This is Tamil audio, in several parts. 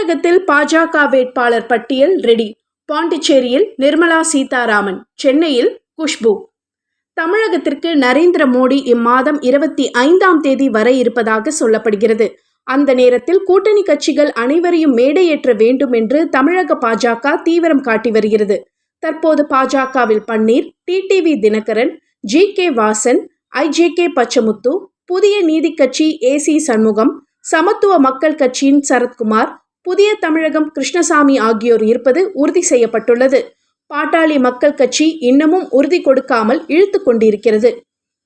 தமிழகத்தில் பாஜக வேட்பாளர் பட்டியல் ரெடி. பாண்டிச்சேரியில் நிர்மலா சீதாராமன், சென்னையில் குஷ்பு. தமிழகத்திற்கு நரேந்திர மோடி இம்மாதம் 25ஆம் தேதி வர இருப்பதாக சொல்லப்படுகிறது. அந்த நேரத்தில் கூட்டணி கட்சிகள் அனைவரையும் மேடையேற்ற வேண்டும் என்று தமிழக பாஜக தீவிரம் காட்டி வருகிறது. தற்போது பாஜகவில் பன்னீர், டிடிவி தினகரன், ஜி.கே. வாசன், ஐ.ஜே.கே. பச்சமுத்து, புதிய நீதி கட்சி ஏசி சண்முகம், சமத்துவ மக்கள் கட்சியின் சரத்குமார், புதிய தமிழகம் கிருஷ்ணசாமி ஆகியோர் இருப்பது உறுதி செய்யப்பட்டுள்ளது. பாட்டாளி மக்கள் கட்சி இன்னமும் உறுதி கொடுக்காமல் இழுத்து கொண்டிருக்கிறது.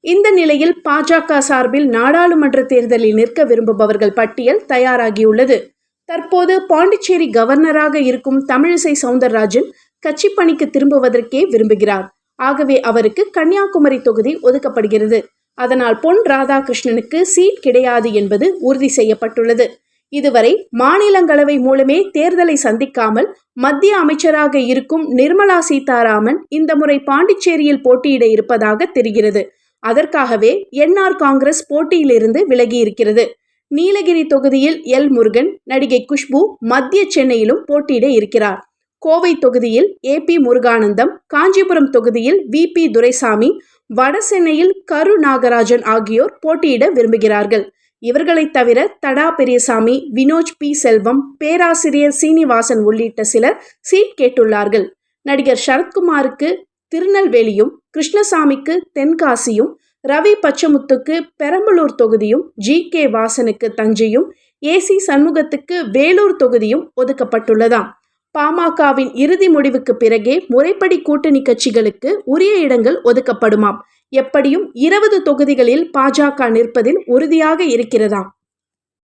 இந்த நிலையில் பாஜக சார்பில் நாடாளுமன்ற தேர்தலில் நிற்க விரும்புபவர்கள் பட்டியல் தயாராகியுள்ளது. தற்போது பாண்டிச்சேரி கவர்னராக இருக்கும் தமிழிசை சவுந்தரராஜன் கட்சி பணிக்கு திரும்புவதற்கே விரும்புகிறார். ஆகவே அவருக்கு கன்னியாகுமரி தொகுதி ஒதுக்கப்படுகிறது. அதனால் பொன் ராதாகிருஷ்ணனுக்கு சீட் கிடையாது என்பது உறுதி செய்யப்பட்டுள்ளது. இதுவரை மாநிலங்களவை மூலமே தேர்தலை சந்திக்காமல் மத்திய அமைச்சராக இருக்கும் நிர்மலா சீதாராமன் இந்த முறை பாண்டிச்சேரியில் போட்டியிட இருப்பதாக தெரிகிறது. அதற்காகவே என்ஆர் காங்கிரஸ் போட்டியிலிருந்து விலகி இருக்கிறது. நீலகிரி தொகுதியில் எல். முருகன், நடிகை குஷ்பு மத்திய சென்னையிலும் போட்டியிட இருக்கிறார். கோவை தொகுதியில் ஏ.பி. முருகானந்தம், காஞ்சிபுரம் தொகுதியில் வி.பி. துரைசாமி, வட சென்னையில் கரு நாகராஜன் ஆகியோர் போட்டியிட விரும்புகிறார்கள். இவர்களை தவிர தடா பெரியசாமி, வினோஜ் பி. செல்வம், பேராசிரியர் சீனிவாசன் உள்ளிட்ட சிலர் சீட் கேட்டுள்ளார்கள். நடிகர் சரத்குமாருக்கு திருநெல்வேலியும், கிருஷ்ணசாமிக்கு தென்காசியும், ரவி பச்சமுத்துக்கு பெரம்பலூர் தொகுதியும், ஜி.கே. வாசனுக்கு தஞ்சையும், ஏசி சண்முகத்துக்கு வேலூர் தொகுதியும் ஒதுக்கப்பட்டுள்ளதாம். பாமகவின் இறுதி முடிவுக்கு பிறகே முறைப்படி கூட்டணி கட்சிகளுக்கு உரிய இடங்கள் ஒதுக்கப்படுமாம். எப்படியும் 20 தொகுதிகளில் பாஜக நிற்பதில் உறுதியாக இருக்கிறதாம்.